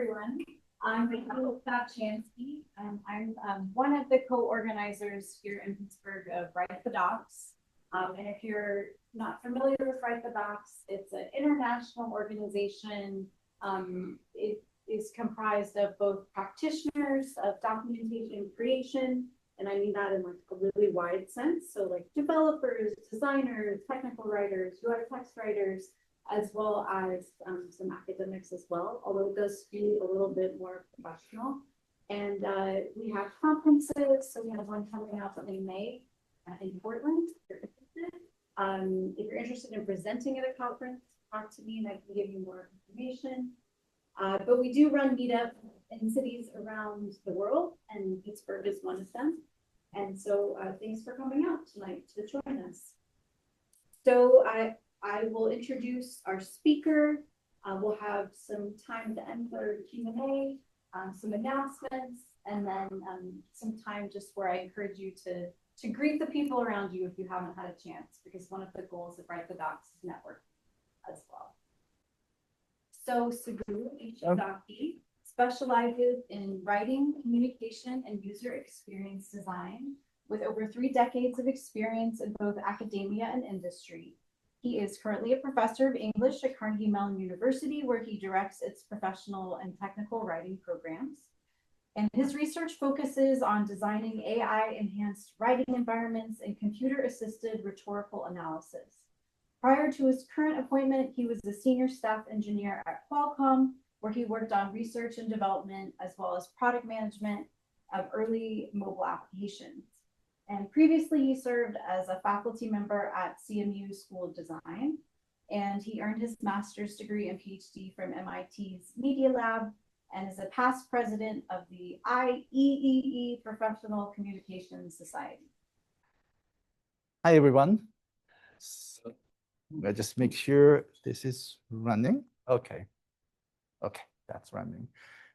everyone. I'm Rachel Chansky. I'm one of the co-organizers here in Pittsburgh of Write the Docs. And if you're not familiar with Write the Docs, it's an international organization. It is comprised of both practitioners of documentation creation, and I mean that in like a really wide sense. So like developers, designers, technical writers, UI text writers, as well as some academics as well, although it does skew a little bit more professional. And we have conferences, so we have one coming up in May in Portland, if you're interested. If you're interested in presenting at a conference, talk to me and I can give you more information. But we do run meetups in cities around the world, and Pittsburgh is one of them. And so thanks for coming out tonight to join us. So I will introduce our speaker. We'll have some time at the end for Q&A, some announcements, and then some time just where I encourage you to greet the people around you if you haven't had a chance, because one of the goals of Write the Docs is network as well. So Sugu Ishizaki specializes in writing, communication, and user experience design with over 3 decades of experience in both academia and industry. He is currently a professor of English at Carnegie Mellon University, where he directs its professional and technical writing programs. And his research focuses on designing AI-enhanced writing environments and computer-assisted rhetorical analysis. Prior to his current appointment, he was the senior staff engineer at Qualcomm, where he worked on research and development, as well as product management of early mobile applications. And previously, he served as a faculty member at CMU School of Design, and he earned his master's degree and PhD from MIT's Media Lab, and is a past president of the IEEE Professional Communications Society. Hi, everyone. So I'll just make sure this is running. Okay, that's running.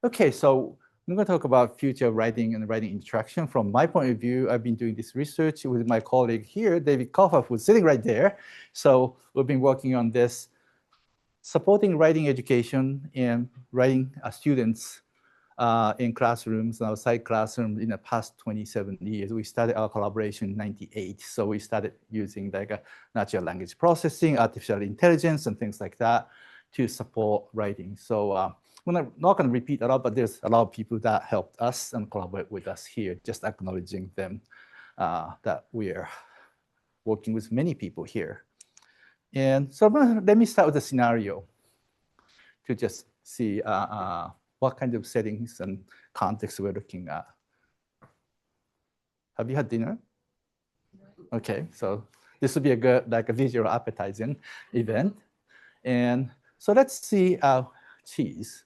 Okay, so I'm going to talk about future writing and writing interaction. From my point of view, I've been doing this research with my colleague here, David Koffa, who's sitting right there. So we've been working on this, supporting writing education and writing students in classrooms and outside classrooms in the past 27 years. We started our collaboration in '98. So we started using like a natural language processing, artificial intelligence, and things like that to support writing. So I'm not going to repeat a lot, but there's a lot of people that helped us and collaborate with us here, just acknowledging them that we're working with many people here. And so let me start with a scenario to just see what kind of settings and context we're looking at. Have you had dinner? Okay, so this would be a good, like a visual appetizing event. And so let's see cheese.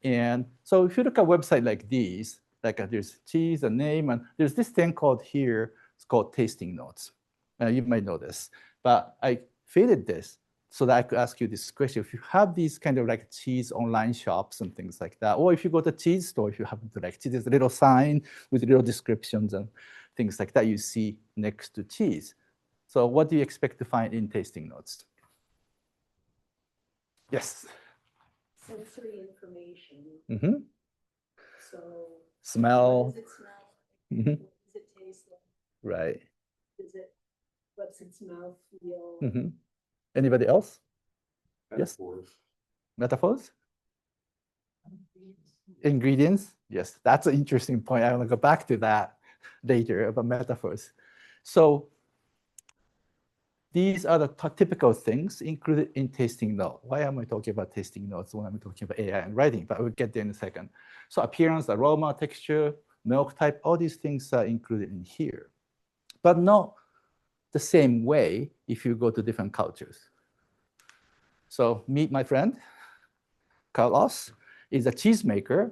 And so if you look at a website like these, like there's cheese, a name, and there's this thing called here, it's called tasting notes. You might know this, but I fitted this so that I could ask you this question. If you have these kind of like cheese online shops and things like that, or if you go to a cheese store, if you happen to like cheese, there's a little sign with little descriptions and things like that you see next to cheese. So what do you expect to find in tasting notes? Yes. Sensory information. Mm-hmm. So smell. What does it smell? Mm-hmm. What does it taste like? Right. What's its mouth feel? Mm-hmm. Anybody else? Metaphors. Yes. Metaphors? Ingredients? Yes, that's an interesting point. I want to go back to that later about metaphors. So these are the typical things included in tasting note. Why am I talking about tasting notes when I'm talking about AI and writing? But we'll get there in a second. So appearance, aroma, texture, milk type, all these things are included in here. But not the same way if you go to different cultures. So meet my friend. Carlos is a cheesemaker.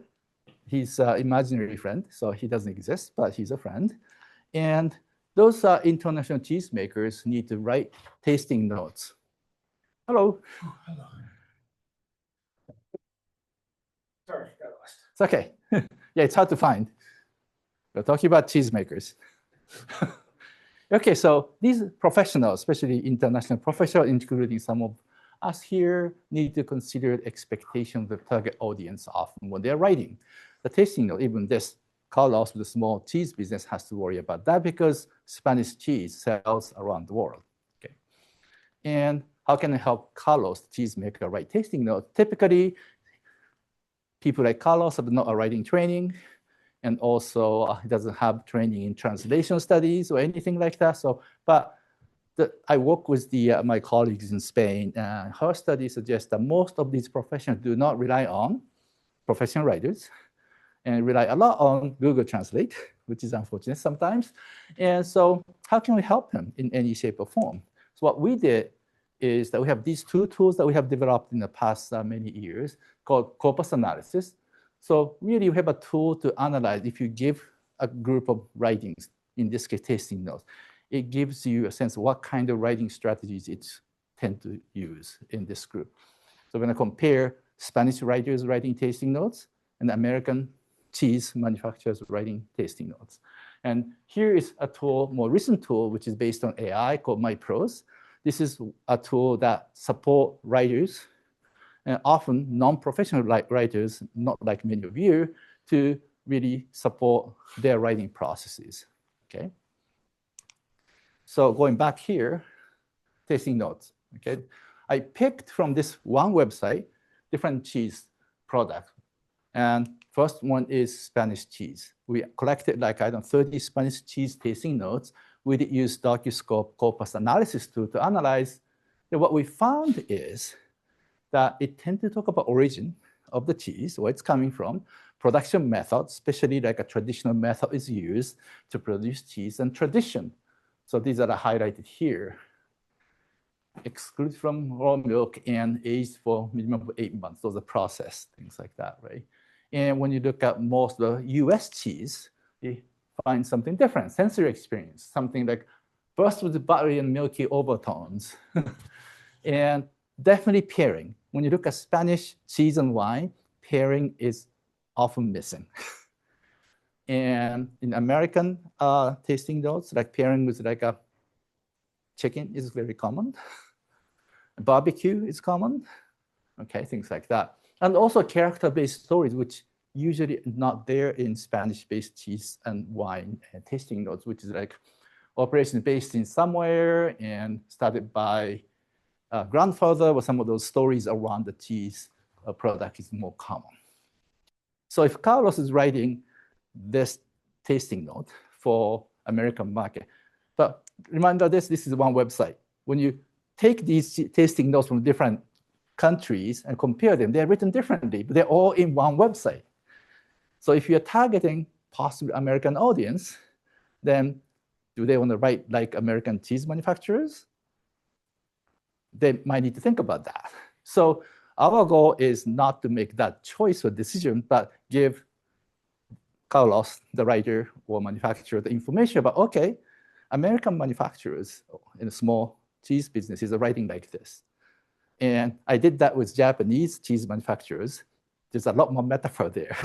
He's an imaginary friend, so he doesn't exist, but he's a friend. And those international cheesemakers need to write tasting notes. Hello. Oh, hello. Sorry, got lost. It's okay. Yeah, it's hard to find. We're talking about cheesemakers. Okay, so these professionals, especially international professionals, including some of us here need to consider the expectation of the target audience often when they're writing. The tasting note, even this Carlos with a small cheese business has to worry about that because Spanish cheese sells around the world. Okay. And how can I help Carlos, the cheese maker, write tasting notes? Typically, people like Carlos have not a writing training, and also he doesn't have training in translation studies or anything like that. So, but I work with my colleagues in Spain, and her study suggests that most of these professionals do not rely on professional writers and rely a lot on Google Translate, which is unfortunate sometimes. And so how can we help them in any shape or form? So what we did is that we have these two tools that we have developed in the past many years called corpus analysis. So really we have a tool to analyze if you give a group of writings, in this case tasting notes, it gives you a sense of what kind of writing strategies it tend to use in this group. So we're going to compare Spanish writers writing tasting notes and American cheese manufacturers writing tasting notes. And here is a tool, more recent tool, which is based on AI called myProse. This is a tool that supports writers, and often non-professional writers, not like many of you, to really support their writing processes, okay? So going back here, tasting notes, okay? I picked from this one website different cheese products. And first one is Spanish cheese. We collected like, 30 Spanish cheese tasting notes. We did use DocuScope corpus analysis tool to analyze. And what we found is that it tends to talk about origin of the cheese, where it's coming from, production methods, especially like a traditional method is used to produce cheese, and tradition. So these are highlighted here. Excluded from raw milk and aged for minimum of 8 months. Those are processed, things like that, right? And when you look at most of the US cheese, you find something different, sensory experience, something like first with the buttery and milky overtones. And definitely pairing. When you look at Spanish cheese and wine, pairing is often missing. And in American tasting notes, like pairing with like a chicken is very common. Barbecue is common, okay, things like that. And also character-based stories, which usually not there in Spanish-based cheese and wine and tasting notes, which is like operation based in somewhere and started by grandfather, or some of those stories around the cheese product is more common. So if Carlos is writing this tasting note for American market, but remember this is one website. When you take these tasting notes from different countries and compare them, they're written differently, but they're all in one website. So if you're targeting possibly American audience, then do they want to write like American cheese manufacturers? They might need to think about that. So our goal is not to make that choice or decision, but give Carlos, the writer or manufacturer, the information about, okay, American manufacturers in small cheese businesses are writing like this. And I did that with Japanese cheese manufacturers. There's a lot more metaphor there,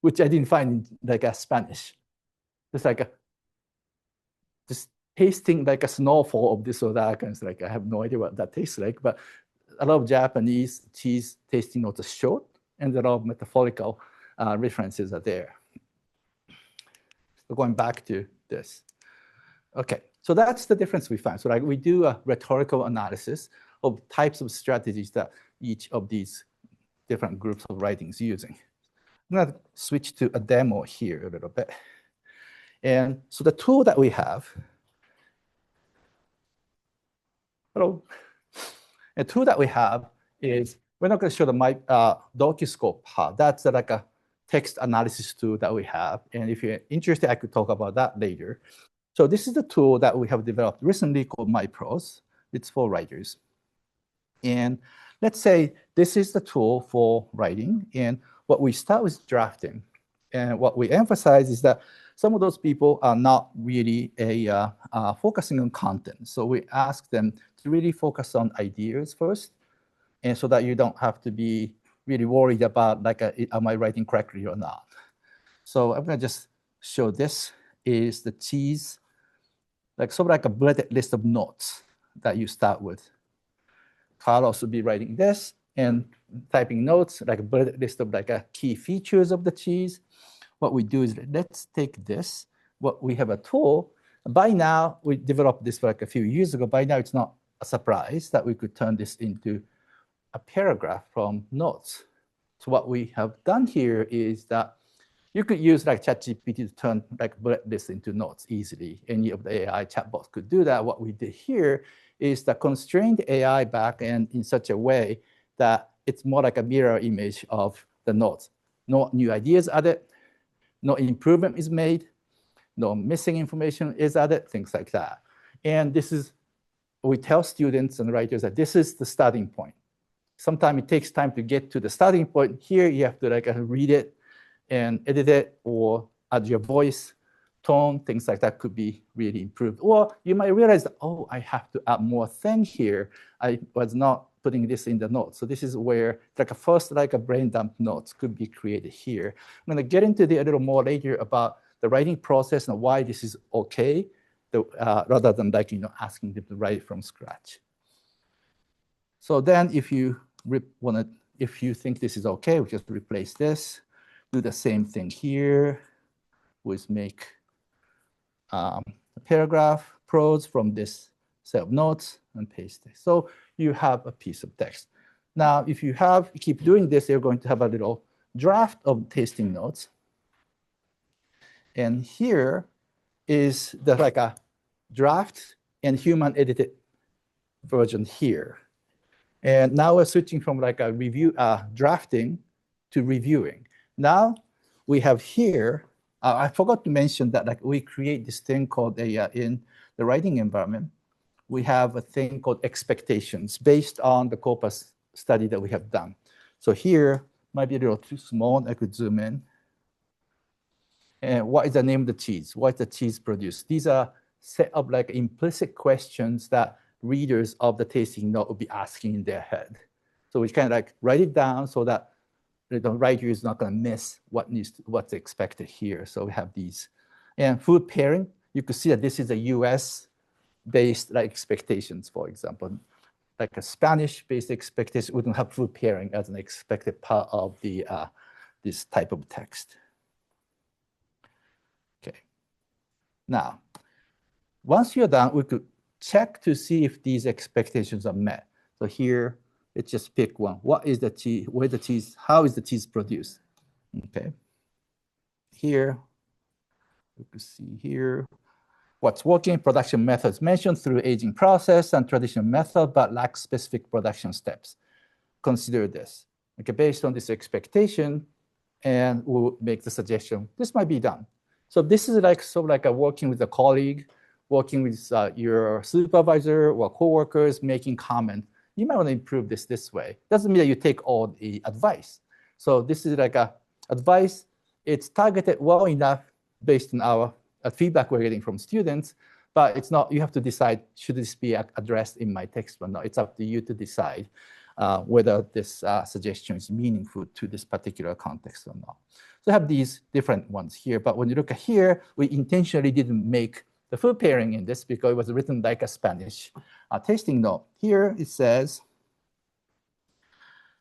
which I didn't find in like Spanish. It's like just tasting like a snowfall of this or that, and it's like, I have no idea what that tastes like, but a lot of Japanese cheese tasting notes are short, and a lot of metaphorical references are there. So going back to this. Okay, so that's the difference we find. So like we do a rhetorical analysis of types of strategies that each of these different groups of writings using. I'm gonna switch to a demo here a little bit. And so the tool that we have, a tool that we have is, we're not gonna show the DocuScope part. That's like a text analysis tool that we have. And if you're interested, I could talk about that later. So this is the tool that we have developed recently called myProse. It's for writers. And let's say this is the tool for writing. And what we start with drafting. And what we emphasize is that some of those people are not really focusing on content. So we ask them to really focus on ideas first. And so that you don't have to be really worried about, like, am I writing correctly or not? So I'm gonna just show this is the cheese, like sort of like a bulleted list of notes that you start with. Carlos will be writing this and typing notes, like a bullet list of like key features of the cheese. What we do is let's take this. What we have a tool. By now, we developed this like a few years ago. By now, it's not a surprise that we could turn this into a paragraph from notes. So what we have done here is that you could use like ChatGPT to turn like bullet lists into notes easily. Any of the AI chatbots could do that. What we did here is to constrain the AI backend in such a way that it's more like a mirror image of the notes. No new ideas added, no improvement is made, no missing information is added, things like that. And this is, we tell students and writers that this is the starting point. Sometimes it takes time to get to the starting point. Here you have to like read it and edit it, or add your voice, tone, things like that could be really improved. Or you might realize that, oh, I have to add more thing here. I was not putting this in the notes. So this is where like a first like a brain dump notes could be created here. I'm going to get into a little more later about the writing process and why this is okay, rather than like asking them to write from scratch. So then if you if you think this is okay, we just replace this. Do the same thing here with make a paragraph prose from this set of notes and paste it. So you have a piece of text. Now, if you keep doing this, you're going to have a little draft of tasting notes. And here is the like a draft and human edited version here. And now we're switching from like a drafting to reviewing. Now we have here, I forgot to mention that like we create this thing called in the writing environment, we have a thing called expectations based on the corpus study that we have done. So here might be a little too small, I could zoom in. And what is the name of the cheese? What is the cheese produced? These are set of like implicit questions that readers of the tasting note will be asking in their head. So we kind of like write it down so that the writer is not going to miss what's expected here. So we have these. And food pairing, you could see that this is a US-based like expectations, for example. Like a Spanish-based expectation wouldn't have food pairing as an expected part of the this type of text. Okay. Now, once you're done, we could check to see if these expectations are met. So here, let's just pick one. What is the cheese? Where the cheese? How is the cheese produced? Okay. Here, we can see here. What's working? Production methods mentioned through aging process and traditional method, but lack specific production steps. Consider this. Okay, based on this expectation, and we'll make the suggestion. This might be done. So this is like sort of like a working with a colleague, working with your supervisor or coworkers, making comment. You might want to improve this way. Doesn't mean that you take all the advice. So this is like a advice. It's targeted well enough based on our feedback we're getting from students, but it's not, you have to decide, should this be addressed in my text or not? It's up to you to decide whether this suggestion is meaningful to this particular context or not. So I have these different ones here, but when you look at here, we intentionally didn't make the food pairing in this because it was written like a Spanish tasting note. Here it says,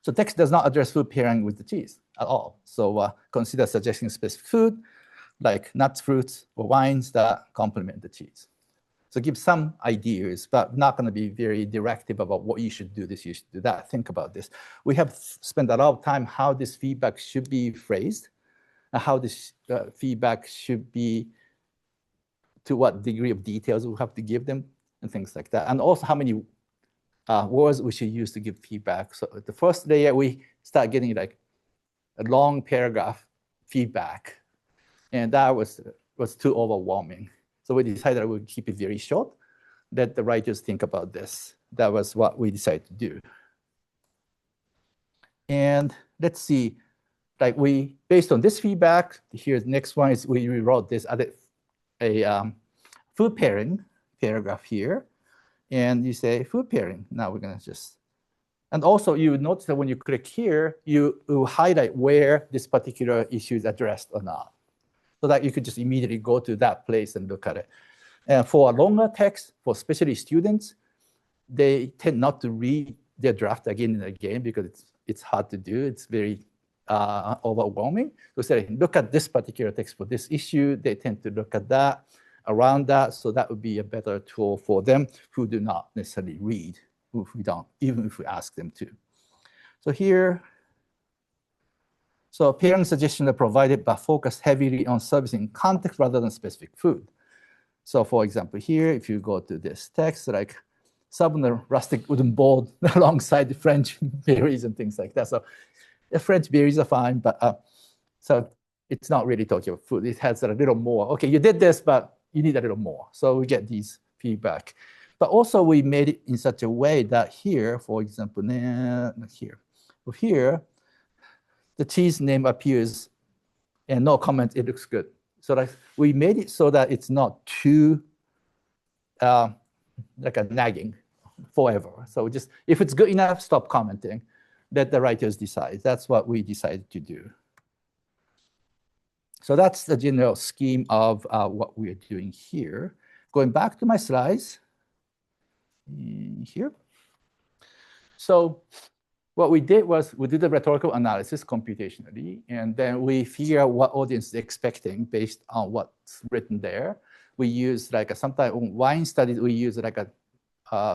so text does not address food pairing with the cheese at all. So consider suggesting specific food like nuts, fruits, or wines that complement the cheese. So give some ideas, but not going to be very directive about what you should do this, you should do that. Think about this. We have spent a lot of time how this feedback should be phrased, and how this feedback should be, to what degree of details we have to give them, and things like that. And also how many words we should use to give feedback. So the first layer, we start getting like a long paragraph feedback. And that was too overwhelming. So we decided that we would keep it very short, let the writers think about this. That was what we decided to do. And let's see, like based on this feedback, here's the next one is we rewrote this, added a food pairing paragraph here. And you say food pairing. Now we're gonna just, and also you would notice that when you click here, you highlight where this particular issue is addressed or not, so that you could just immediately go to that place and look at it. And for a longer text, for especially students, they tend not to read their draft again and again because it's hard to do. It's very overwhelming. So say, look at this particular text for this issue. They tend to look at that, around that. So that would be a better tool for them who do not necessarily read, who don't, even if we ask them to. So here, so parent suggestions are provided but focus heavily on servicing context rather than specific food. So for example, here, if you go to this text, like some of the rustic wooden board alongside the French berries and things like that. So the French berries are fine, but so it's not really talking about food. It has a little more. Okay, you did this, but you need a little more. So we get these feedback. But also we made it in such a way that here, for example, here, the cheese name appears and no comment, it looks good. So like we made it so that it's not too like a nagging forever. So just, if it's good enough, stop commenting. Let the writers decide. That's what we decided to do. So that's the general scheme of what we're doing here. Going back to my slides here. So what we did was we did the rhetorical analysis computationally, and then we figure out what audience is expecting based on what's written there. We use like sometimes wine studies, we use like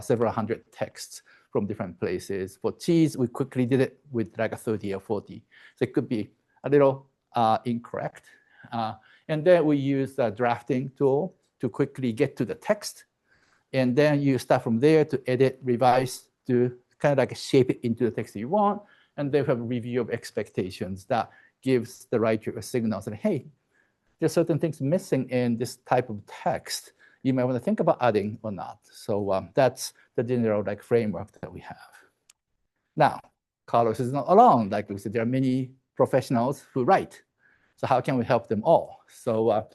several hundred texts from different places. For cheese, we quickly did it with like 30 or 40. So it could be a little incorrect. And then we use the drafting tool to quickly get to the text. And then you start from there to edit, revise, to kind of like shape it into the text you want. And then we have a review of expectations that gives the writer a signal saying, hey, there's certain things missing in this type of text. You might want to think about adding or not. So that's the general like framework that we have. Now, Carlos is not alone. Like we said, there are many professionals who write. So how can we help them all? So,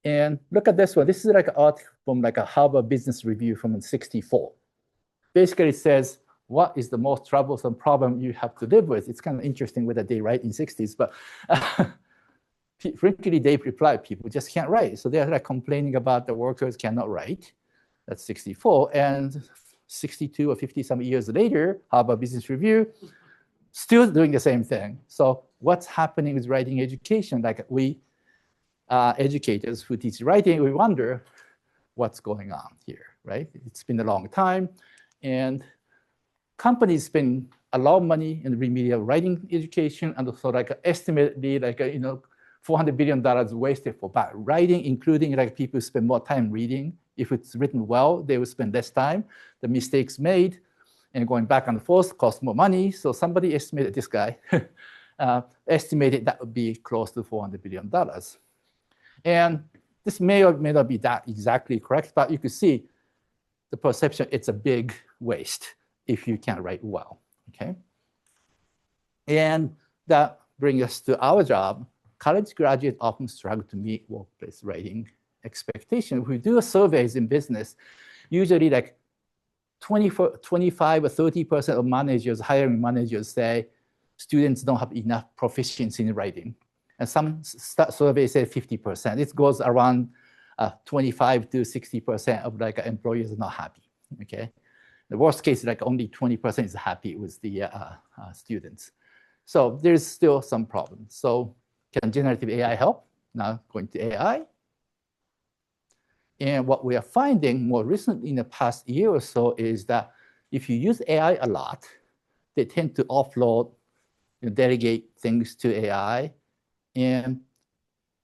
and look at this one. This is like an article from like a Harvard Business Review from '64. Basically, it says, what is the most troublesome problem you have to live with? It's kind of interesting whether they write in '60s, but frankly, they reply, people just can't write. So they're like complaining about the workers cannot write. That's '64. And 62 or 50 some years later, Harvard Business Review, still doing the same thing. So what's happening with writing education? Like we educators who teach writing, we wonder what's going on here, right? It's been a long time. And companies spend a lot of money in remedial writing education, and also like estimatedly like $400 billion wasted for bad writing, including like people spend more time reading. If it's written well, they will spend less time. The mistakes made and going back and forth cost more money. So somebody estimated, this guy, estimated that would be close to $400 billion. And this may or may not be that exactly correct, but you can see the perception, it's a big waste if you can't write well, okay? And that brings us to our job. College graduates often struggle to meet workplace writing expectations. If we do surveys in business, usually like 25 or 30% of managers, hiring managers say students don't have enough proficiency in writing. And some surveys say 50%. It goes around 25 to 60% of like employees are not happy, okay? The worst case is like only 20% is happy with the students. So there's still some problems. So can generative AI help? Now going to AI. And what we are finding more recently in the past year or so is that if you use AI a lot, they tend to offload, delegate things to AI, and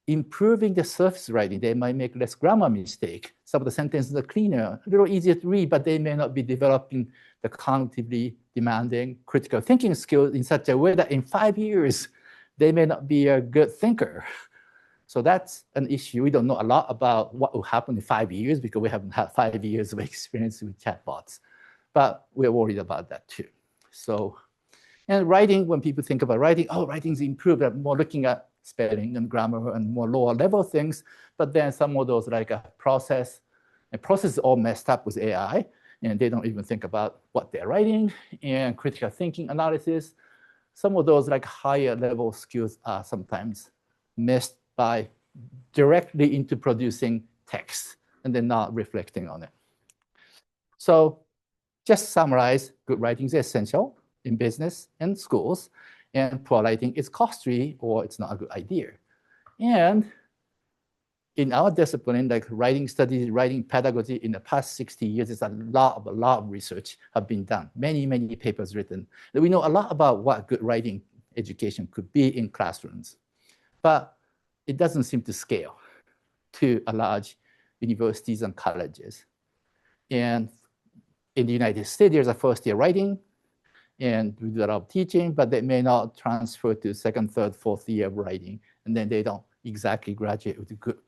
improving the surface writing. They might make less grammar mistake. Some of the sentences are cleaner, a little easier to read, but they may not be developing the cognitively demanding critical thinking skills in such a way that in 5 years, they may not be a good thinker. So that's an issue. We don't know a lot about what will happen in 5 years because we haven't had 5 years of experience with chatbots, but we're worried about that too. So, and writing, when people think about writing, oh, writing's improved. I'm more looking at spelling and grammar and more lower level things, but then some of those like a process, and process is all messed up with AI, and they don't even think about what they're writing, and critical thinking analysis. Some of those like higher level skills are sometimes missed by directly into producing text and then not reflecting on it. So just summarize, good writing is essential in business and schools, and poor writing is costly or it's not a good idea. And in our discipline, like writing studies, writing pedagogy, in the past 60 years, there's a lot of research have been done, many papers written. We know a lot about what good writing education could be in classrooms, but it doesn't seem to scale to a large universities and colleges. And in the United States, there's a first-year writing, and we do a lot of teaching, but they may not transfer to second, third, fourth year of writing, and then they don't exactly graduate with good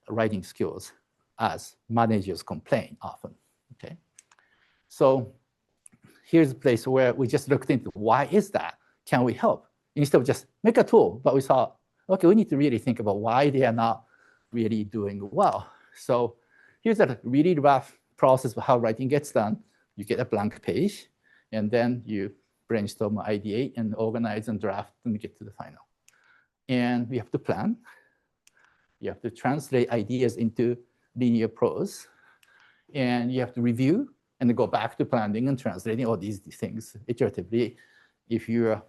writing skills, as managers complain often, okay? So here's a place where we just looked into why is that? Can we help? Instead of just make a tool, but we thought, okay, we need to really think about why they are not really doing well. So here's a really rough process of how writing gets done. You get a blank page, and then you brainstorm, ideate, and organize and draft, and get to the final. And we have to plan. You have to translate ideas into linear prose, and you have to review and go back to planning and translating all these things iteratively. If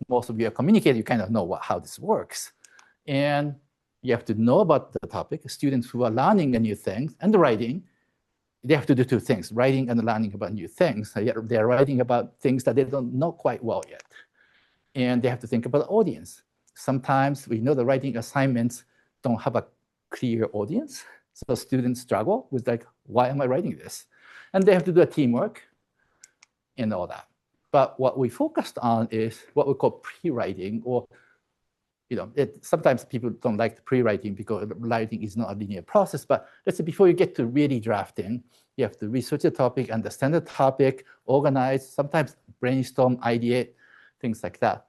most of you are communicating, you kind of know how this works. And you have to know about the topic. Students who are learning a new thing and writing, they have to do two things, writing and learning about new things. They're writing about things that they don't know quite well yet. And they have to think about the audience. Sometimes we know the writing assignments don't have a clear audience. So students struggle with like, why am I writing this? And they have to do a teamwork and all that. But what we focused on is what we call pre-writing, or sometimes people don't like the pre-writing because writing is not a linear process. But let's say before you get to really drafting, you have to research the topic, understand the topic, organize, sometimes brainstorm, ideate, things like that.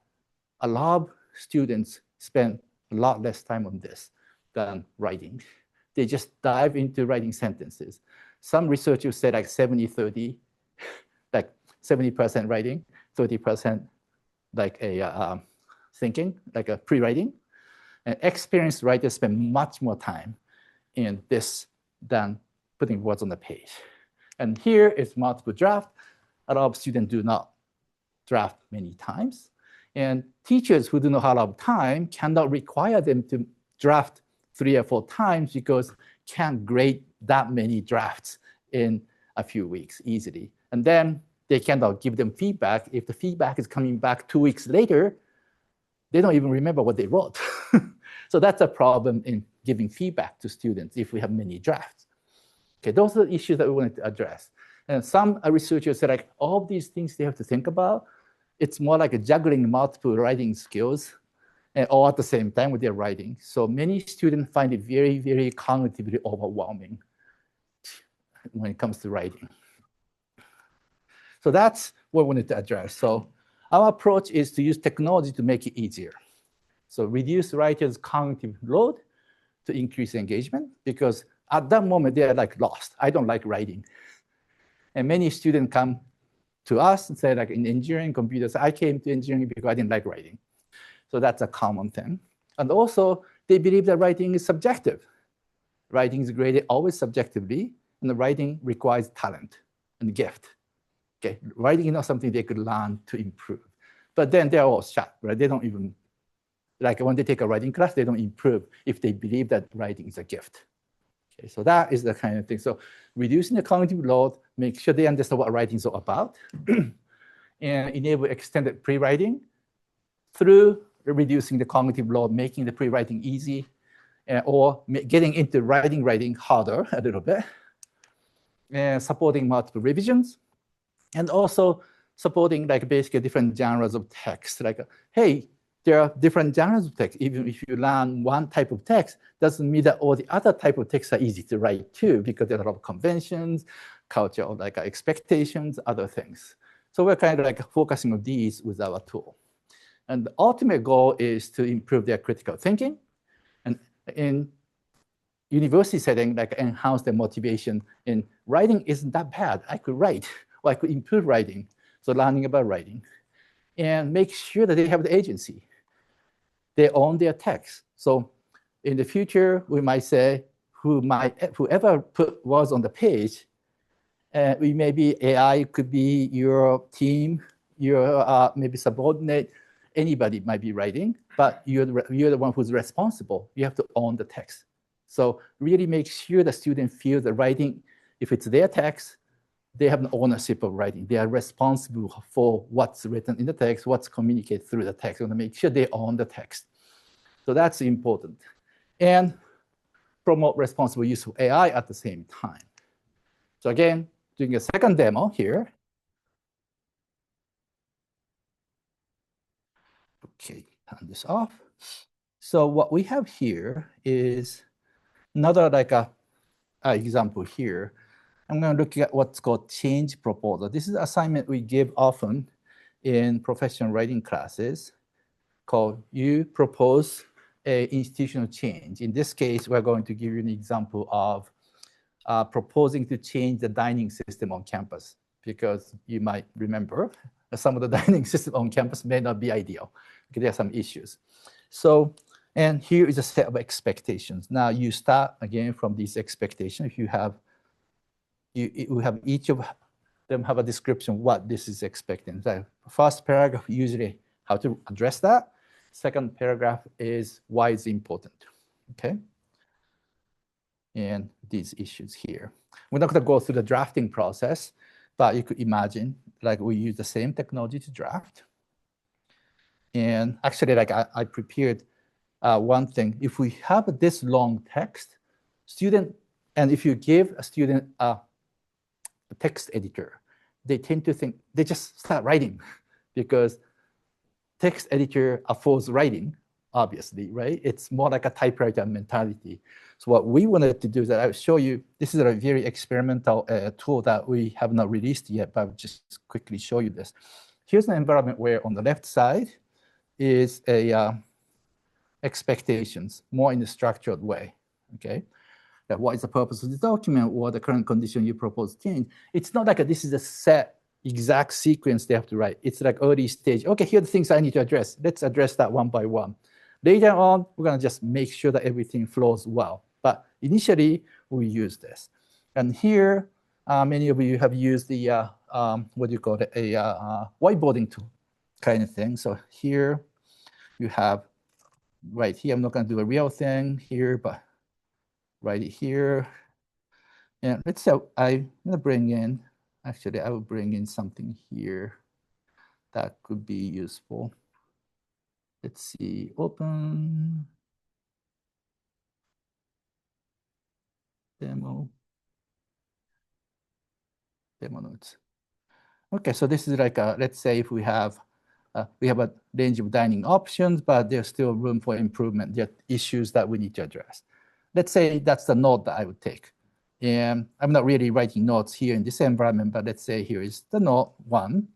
A lot of students spend a lot less time on this than writing. They just dive into writing sentences. Some researchers say like 70-30, like 70% writing, 30% like a thinking, like a pre-writing. And experienced writers spend much more time in this than putting words on the page. And here is multiple draft. A lot of students do not draft many times. And teachers who do not have a lot of time cannot require them to draft 3 or 4 times because can't grade that many drafts in a few weeks easily. And then they cannot give them feedback. If the feedback is coming back 2 weeks later, they don't even remember what they wrote. So that's a problem in giving feedback to students if we have many drafts. Okay, those are the issues that we wanted to address. And some researchers said like all of these things they have to think about. It's more like a juggling multiple writing skills and all at the same time with their writing. So many students find it very, very cognitively overwhelming when it comes to writing. So that's what we wanted to address. So our approach is to use technology to make it easier. So reduce writers' cognitive load to increase engagement, because at that moment, they're like lost. I don't like writing. And many students come to us and say like in engineering, computers, I came to engineering because I didn't like writing. So that's a common thing. And also, they believe that writing is subjective. Writing is graded always subjectively, and the writing requires talent and gift. Okay, writing is not something they could learn to improve. But then they're all shut, right? They don't even, like when they take a writing class, they don't improve if they believe that writing is a gift. Okay, so that is the kind of thing. So reducing the cognitive load, make sure they understand what writing is all about, and enable extended pre-writing through reducing the cognitive load, making the pre-writing easy, or getting into writing harder a little bit, and supporting multiple revisions, and also supporting like basically different genres of text. Like, hey, there are different genres of text. Even if you learn one type of text, doesn't mean that all the other type of texts are easy to write too, because there are a lot of conventions, cultural like expectations, other things. So we're kind of like focusing on these with our tool. And the ultimate goal is to improve their critical thinking. And in university setting, like enhance their motivation in writing isn't that bad. I could write, or I could improve writing. So learning about writing. And make sure that they have the agency. They own their text. So in the future, we might say, whoever put words on the page We maybe AI could be your team, your maybe subordinate, anybody might be writing, but you're the one who's responsible. You have to own the text. So really make sure the student feels the writing, if it's their text, they have an ownership of writing. They are responsible for what's written in the text, what's communicated through the text. You want to make sure they own the text. So that's important. And promote responsible use of AI at the same time. So again, doing a second demo here. Okay, turn this off. So what we have here is another like a example here. I'm going to look at what's called change proposal. This is an assignment we give often in professional writing classes called you propose a institutional change. In this case, we're going to give you an example of proposing to change the dining system on campus, because you might remember that some of the dining system on campus may not be ideal. Okay, there are some issues. So, and here is a set of expectations. Now you start again from these expectations. If you have, you have each of them have a description what this is expecting. The first paragraph usually how to address that. Second paragraph is why it's important. Okay. And these issues here. We're not going to go through the drafting process, but you could imagine like we use the same technology to draft. And actually, like I prepared one thing. If we have this long text, student, and if you give a student a text editor, they tend to think, they just start writing because text editor affords writing, obviously, right? It's more like a typewriter mentality. So what we wanted to do is that I will show you, this is a very experimental tool that we have not released yet, but I'll just quickly show you this. Here's an environment where on the left side is a expectations, more in a structured way, okay? That what is the purpose of the document or the current condition you propose change. It's not like this is a set exact sequence they have to write. It's like early stage. Okay, here are the things I need to address. Let's address that one by one. Later on, we're going to just make sure that everything flows well. But initially, we use this. And here, many of you have used the, what do you call it, a whiteboarding tool kind of thing. So here you have, right here, I'm not going to do a real thing here, but right here. And let's say I'm going to bring in, actually, I will bring in something here that could be useful. Let's see, open demo notes. Okay, so this is like a, let's say if we have a range of dining options, but there's still room for improvement. There are issues that we need to address. Let's say that's the note that I would take. And I'm not really writing notes here in this environment, but let's say here is the note 1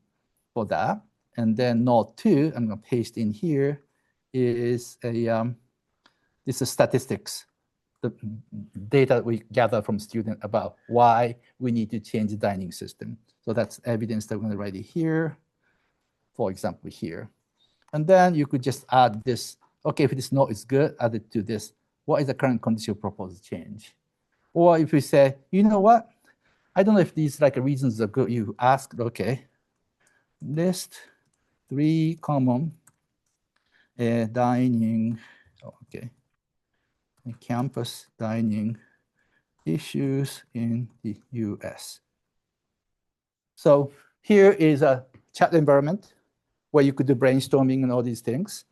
for that. And then note 2, I'm going to paste in here, is a this is statistics, the data we gather from students about why we need to change the dining system. So that's evidence that we're going to write it here, for example, here. And then you could just add this. Okay, if this note is good, add it to this. What is the current condition of proposed change? Or if we say, you know what? I don't know if these like reasons are good. You ask, okay, list 3 common dining, okay, campus dining issues in the US. So here is a chat environment where you could do brainstorming and all these things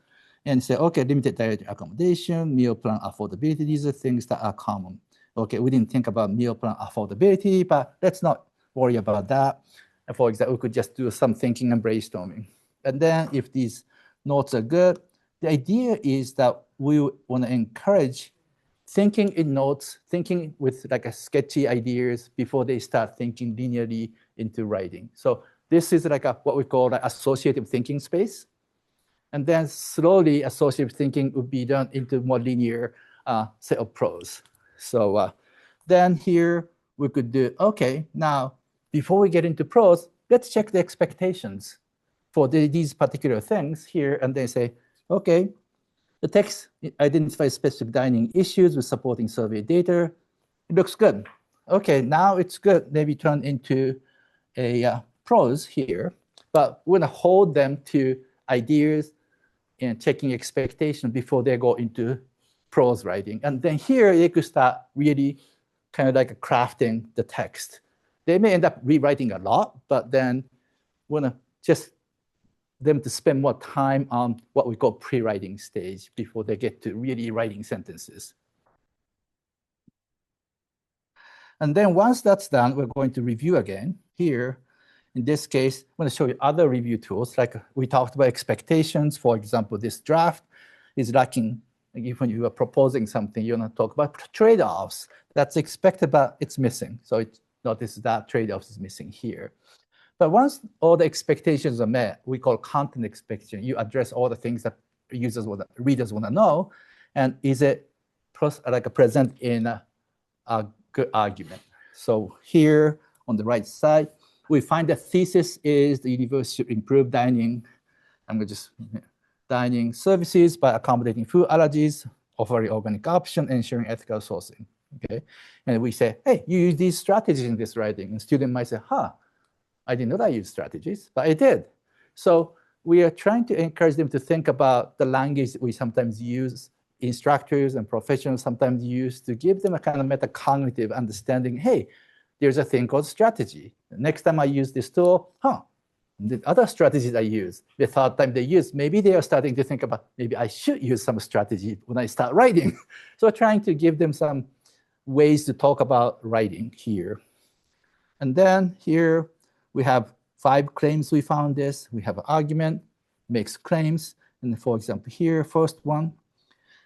and say, okay, limited dietary accommodation, meal plan affordability, these are things that are common. Okay, we didn't think about meal plan affordability, but let's not worry about that. And for example, we could just do some thinking and brainstorming. And then if these notes are good, the idea is that we want to encourage thinking in notes, thinking with like a sketchy ideas before they start thinking linearly into writing. So this is like what we call an associative thinking space. And then slowly associative thinking would be done into more linear set of prose. So then here we could do, okay, now before we get into prose, let's check the expectations for these particular things here. And then say, okay, the text identifies specific dining issues with supporting survey data. It looks good. okay, now it's good. Maybe turn into a prose here, but we're gonna hold them to ideas and checking expectations before they go into prose writing. And then here they could start really kind of like crafting the text. They may end up rewriting a lot, but then we're gonna just them to spend more time on what we call pre-writing stage before they get to really writing sentences. And then once that's done, we're going to review again. Here, in this case, I'm going to show you other review tools. Like we talked about expectations. For example, this draft is lacking. Like when you are proposing something, you're going to talk about trade-offs. That's expected, but it's missing. So notice that trade-offs is missing here. But once all the expectations are met, we call content expectation. You address all the things that readers want to know, and is it present in a good argument? So here on the right side, we find the thesis is the university should improve dining. I'm going to just dining services by accommodating food allergies, offering organic option, ensuring ethical sourcing. Okay, and we say, hey, you use these strategies in this writing, and student might say, I didn't know that I used strategies, but I did. So we are trying to encourage them to think about the language that we sometimes use, instructors and professionals sometimes use, to give them a kind of metacognitive understanding. Hey, there's a thing called strategy. Next time I use this tool, the other strategies I use, the third time they use, maybe they are starting to think about, maybe I should use some strategy when I start writing. So trying to give them some ways to talk about writing here. And then here, we have 5 claims we found this. We have an argument, makes claims. And for example, here, first one,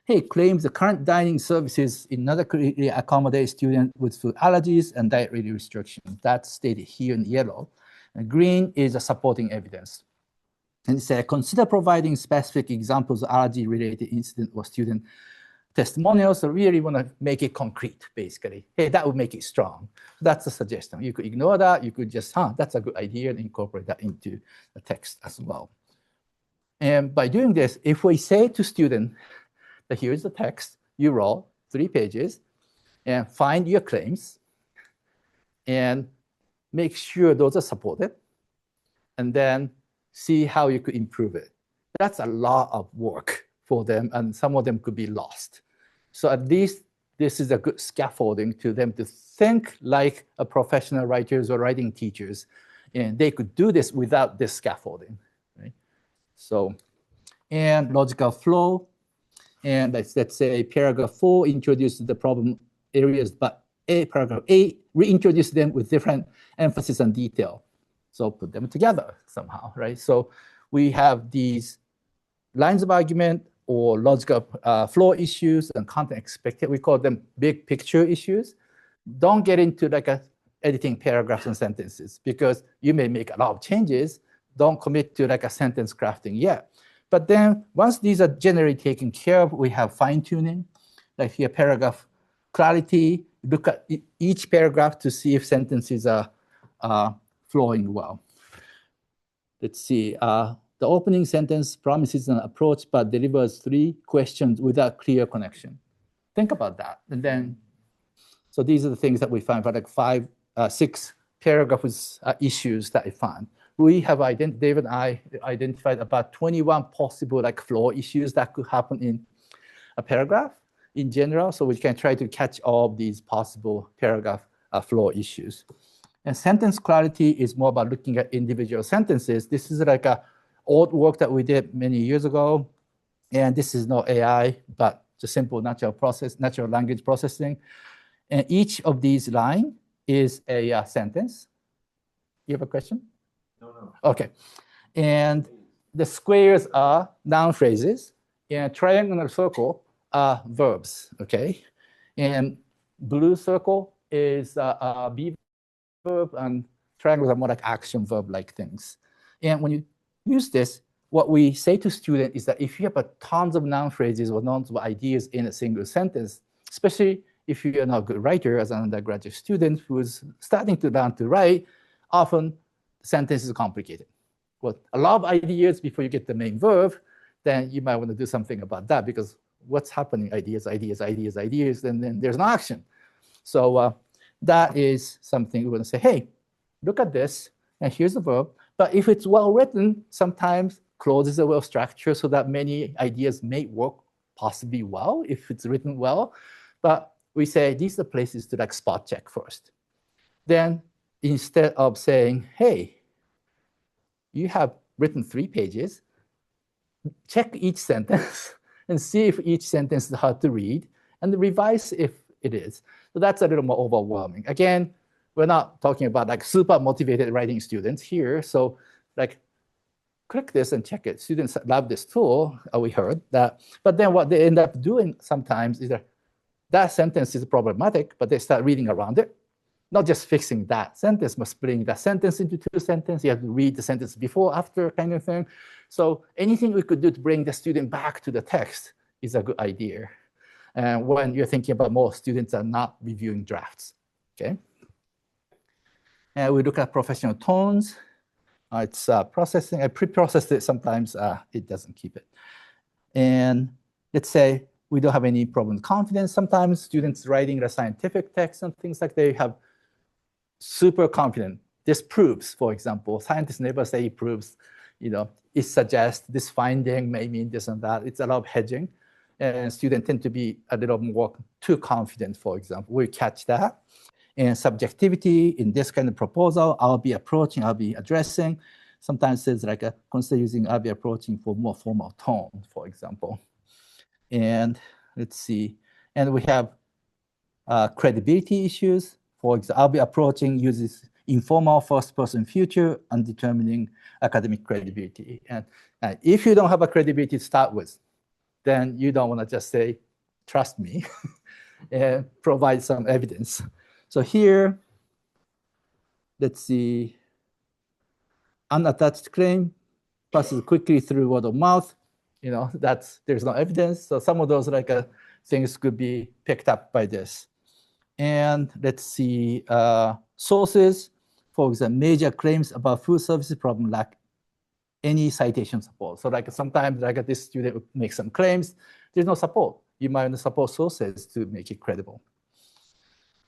hey, claims the current dining services inadequately accommodate students with food allergies and dietary restrictions. That's stated here in yellow. And green is a supporting evidence. And it says, consider providing specific examples of allergy-related incident or student testimonials. So really want to make it concrete, basically. Hey, that would make it strong. That's a suggestion. You could ignore that. You could just, that's a good idea, and incorporate that into the text as well. And by doing this, if we say to student that here's the text, you roll 3 pages, and find your claims, and make sure those are supported, and then see how you could improve it. That's a lot of work for them, and some of them could be lost. So at least this is a good scaffolding to them to think like a professional writers or writing teachers, and they could do this without this scaffolding, right? So, and logical flow, and let's say paragraph 4 introduces the problem areas, but paragraph 8 reintroduce them with different emphasis and detail. So put them together somehow, right? So we have these lines of argument or logical flow issues and content expected. We call them big picture issues. Don't get into like editing paragraphs and sentences, because you may make a lot of changes. Don't commit to like a sentence crafting yet. But then once these are generally taken care of, we have fine tuning, like here paragraph clarity, look at each paragraph to see if sentences are flowing well. Let's see, the opening sentence promises an approach but delivers 3 questions without clear connection. Think about that. And then, so these are the things that we find for like 6 paragraphs issues that I found. We have David and I identified about 21 possible like flow issues that could happen in a paragraph in general. So we can try to catch all of these possible paragraph flow issues. And sentence clarity is more about looking at individual sentences. This is like a old work that we did many years ago. And this is not AI, but just simple natural language processing. And each of these lines is a sentence. You have a question? No. Okay. And the squares are noun phrases, and triangular circle are verbs, okay? And blue circle is a be verb, and triangles are more like action verb-like things. And when you use this, what we say to students is that if you have tons of noun phrases or tons of ideas in a single sentence, especially if you're not a good writer as an undergraduate student who's starting to learn to write, often sentence is complicated. Well, a lot of ideas before you get the main verb, then you might want to do something about that, because what's happening? Ideas, and then there's no action. So that is something we're going to say, hey, look at this, and here's the verb. But if it's well written, sometimes clauses are well structured so that many ideas may work possibly well if it's written well. But we say these are places to like spot check first. Then instead of saying, hey, you have written 3 pages, check each sentence and see if each sentence is hard to read and revise if it is. So that's a little more overwhelming. Again, we're not talking about like super motivated writing students here. So like click this and check it. Students love this tool, we heard that. But then what they end up doing sometimes is that sentence is problematic, but they start reading around it. Not just fixing that sentence, but splitting that sentence into 2 sentences. You have to read the sentence before, after kind of thing. So anything we could do to bring the student back to the text is a good idea. And when you're thinking about more students are not reviewing drafts, okay? And we look at professional tones. It's processing. I pre-processed it. Sometimes it doesn't keep it. And let's say we don't have any problem with confidence. Sometimes students writing the scientific text and things like they have super confident. This proves, for example, scientists never say it proves, it suggests this finding may mean this and that. It's a lot of hedging. And students tend to be a little more too confident, for example. We catch that. And subjectivity in this kind of proposal, I'll be approaching, I'll be addressing. Sometimes it's like consider using I'll be approaching for more formal tone, for example. And let's see. And we have credibility issues. For example, I'll be approaching uses informal first-person future and determining academic credibility. And if you don't have a credibility to start with, then you don't want to just say, trust me, and provide some evidence. So here, let's see, unattached claim passes quickly through word of mouth. There's no evidence. So some of those things could be picked up by this. And let's see, sources, for example, major claims about food services problem lack any citation support. So sometimes this student would make some claims, there's no support. You might want to support sources to make it credible.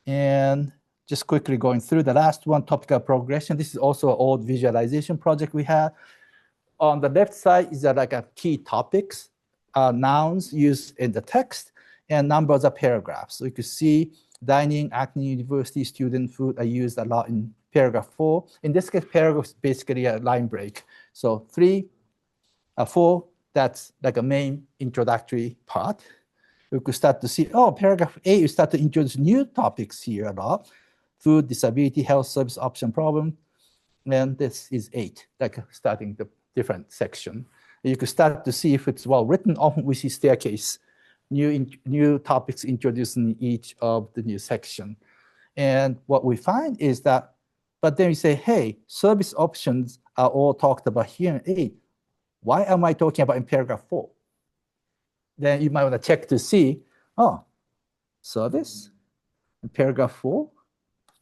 And just quickly going through the last one, topical progression. This is also an old visualization project we had. On the left side is key topics, nouns used in the text, and numbers of paragraphs. So you can see dining, acting, university, student, food are used a lot in paragraph 4. In this case, paragraph is basically a line break. So 3, 4, that's like a main introductory part. We could start to see, paragraph 8, you start to introduce new topics here a lot. Food, disability, health service option problem. And this is 8, starting the different section. You could start to see if it's well written. Often we see staircase, new topics introduced in each of the new section. And what we find is that, but then we say, hey, service options are all talked about here in 8. Why am I talking about in paragraph 4? Then you might want to check to see, service in paragraph 4.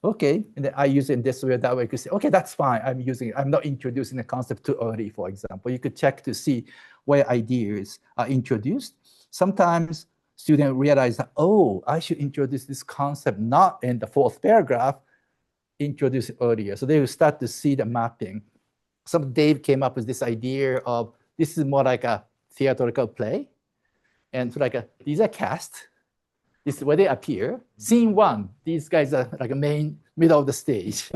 Okay, and then I use it in this way, that way you could say, okay, that's fine. I'm using it. I'm not introducing the concept too early, for example. You could check to see where ideas are introduced. Sometimes students realize that, I should introduce this concept not in the 4th paragraph, introduce it earlier. So they will start to see the mapping. Dave came up with this idea of, this is more like a theatrical play. And so these are cast. This is where they appear. Scene 1, these guys are a main middle of the stage.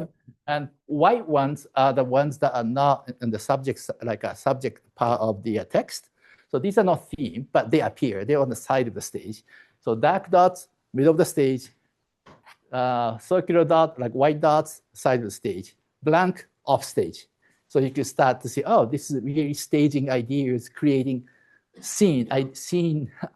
And white ones are the ones that are not in the subjects, a subject part of the text. So these are not theme, but they appear. They're on the side of the stage. So dark dots, middle of the stage. Circular dot, white dots, side of the stage. Blank, off stage. So you can start to see, this is really staging ideas, creating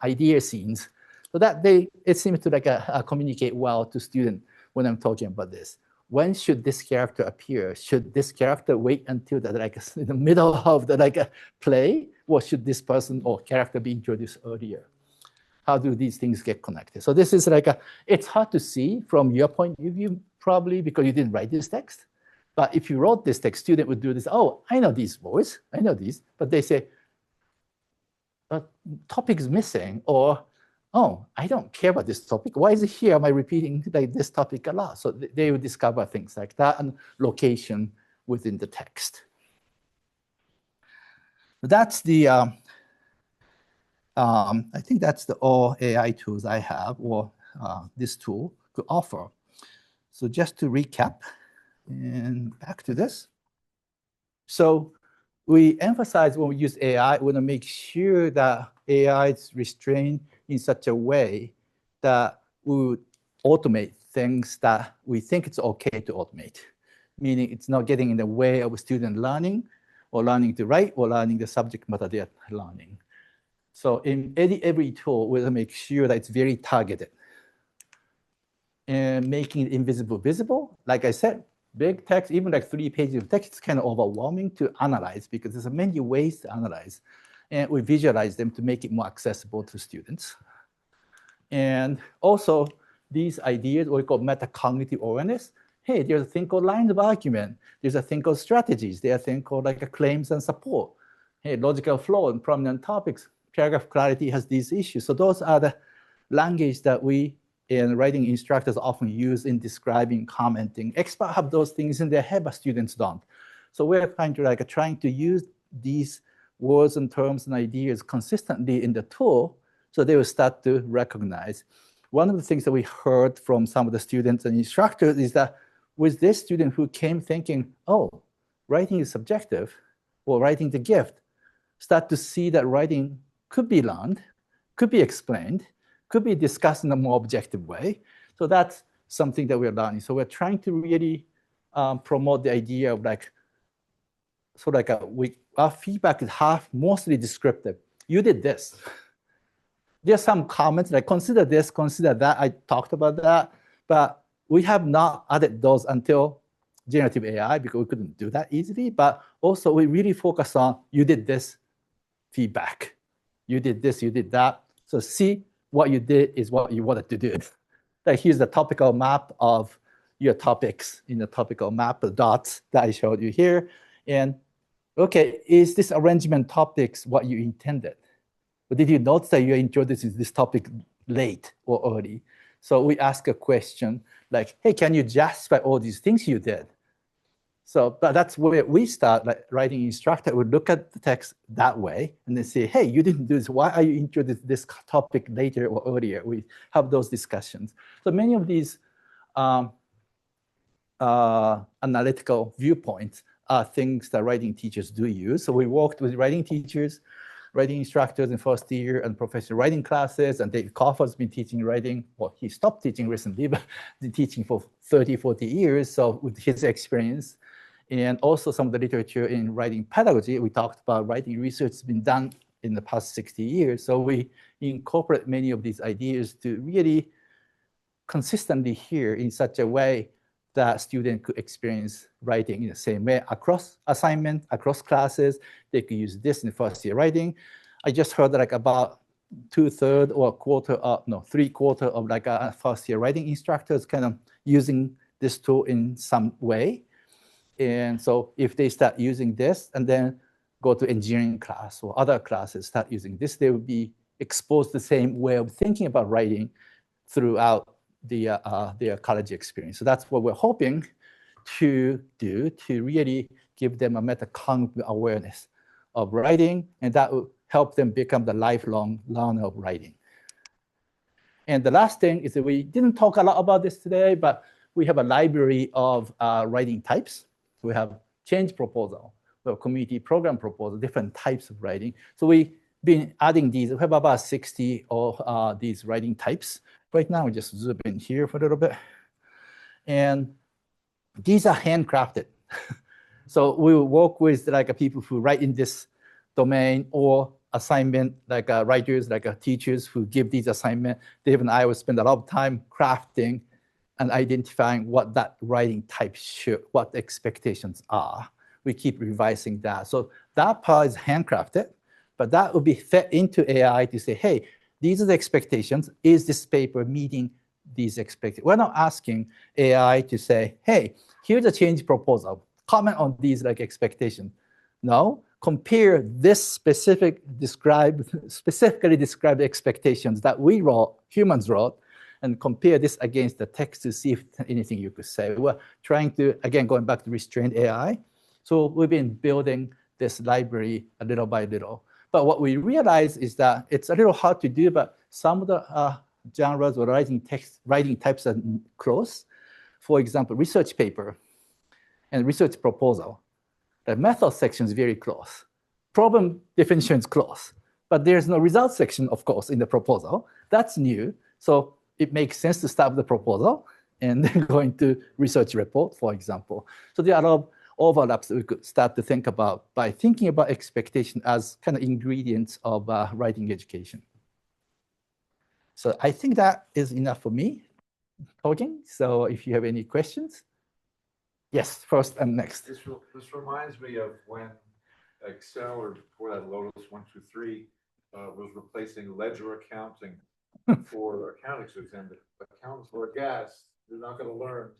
idea scenes. So that it seems to communicate well to students when I'm talking about this. When should this character appear? Should this character wait until in the middle of the play, or should this person or character be introduced earlier? How do these things get connected? So this is it's hard to see from your point of view, probably because you didn't write this text. But if you wrote this text, student would do this. I know these words, I know these, but they say, topic is missing, or oh, I don't care about this topic. Why is it here? Am I repeating like this topic a lot? So they will discover things like that and location within the text. That's the, I think that's the all AI tools I have, or this tool could offer. So just to recap, and back to this. So we emphasize when we use AI, we want to make sure that AI is restrained in such a way that we would automate things that we think it's okay to automate, meaning it's not getting in the way of a student learning or learning to write or learning the subject matter they're learning. So in every tool, we want to make sure that it's very targeted and making it invisible visible. Like I said, big text, even like 3 pages of text, is kind of overwhelming to analyze because there's many ways to analyze. And we visualize them to make it more accessible to students. And also, these ideas, what we call metacognitive awareness. Hey, there's a thing called lines of argument. There's a thing called strategies. There's a thing called like a claims and support. Hey, logical flow and prominent topics. Paragraph clarity has these issues. So those are the language that we and writing instructors often use in describing, commenting. Experts have those things in their head, but students don't. So we're trying to use these words and terms and ideas consistently in the tool, so they will start to recognize. One of the things that we heard from some of the students and instructors is that with this student who came thinking, oh, writing is subjective, or writing the gift, start to see that writing could be learned, could be explained, could be discussed in a more objective way. So that's something that we're learning. So we're trying to really promote the idea of like, so like our feedback is mostly descriptive. You did this. There's some comments like consider this, consider that. I talked about that, but we have not added those until generative AI because we couldn't do that easily. But also we really focus on you did this feedback. You did this, you did that. So see, what you did is what you wanted to do. Like here's the topical map of your topics in the topical map, the dots that I showed you here. And okay, is this arrangement topics what you intended? Or did you notice that you're introducing this topic late or early? So we ask a question like, hey, can you justify all these things you did? So but that's where we start, like writing instructor would look at the text that way and then say, hey, you didn't do this. Why are you introducing this topic later or earlier? We have those discussions. So many of these analytical viewpoints are things that writing teachers do use. So we worked with writing teachers, writing instructors in first year and professional writing classes, and David Koffer's been teaching writing. Well, he stopped teaching recently, but been teaching for 30, 40 years. So with his experience, and also some of the literature in writing pedagogy, we talked about writing research has been done in the past 60 years. So we incorporate many of these ideas to really consistently hear in such a way that students could experience writing in the same way across assignment, across classes. They could use this in first year writing. I just heard like about 2/3 or a quarter, 3/4 of like a first year writing instructors kind of using this tool in some way. And so if they start using this and then go to engineering class or other classes, start using this, they will be exposed to the same way of thinking about writing throughout their college experience. So that's what we're hoping to do, to really give them a metacognitive awareness of writing, and that will help them become the lifelong learner of writing. And the last thing is that we didn't talk a lot about this today, but we have a library of writing types. We have change proposal, we have community program proposal, different types of writing. So we've been adding these. We have about 60 of these writing types. Right now, we just zoom in here for a little bit. And these are handcrafted. So we will work with like people who write in this domain or assignment, like writers, like teachers who give these assignments. Dave and I will spend a lot of time crafting and identifying what that writing type should, what the expectations are. We keep revising that. So that part is handcrafted, but that will be fed into AI to say, hey, these are the expectations. Is this paper meeting these expectations? We're not asking AI to say, hey, here's a change proposal. Comment on these like expectations. No, compare this specifically described expectations that we wrote, humans wrote, and compare this against the text to see if anything you could say. We're trying to, again, going back to restrained AI. So we've been building this library a little by little. But what we realize is that it's a little hard to do, but some of the genres or writing types are close. For example, research paper and research proposal. The method section is very close. Problem definition is close. But there's no result section, of course, in the proposal. That's new. So it makes sense to start with the proposal and then go into research report, for example. So there are a lot of overlaps that we could start to think about by thinking about expectation as kind of ingredients of writing education. So I think that is enough for me talking. So if you have any questions. Yes, first and next. This reminds me of when Excel, or before that Lotus 123, was replacing ledger accounting for accounting students, and the accountants were aghast. They're not going to learn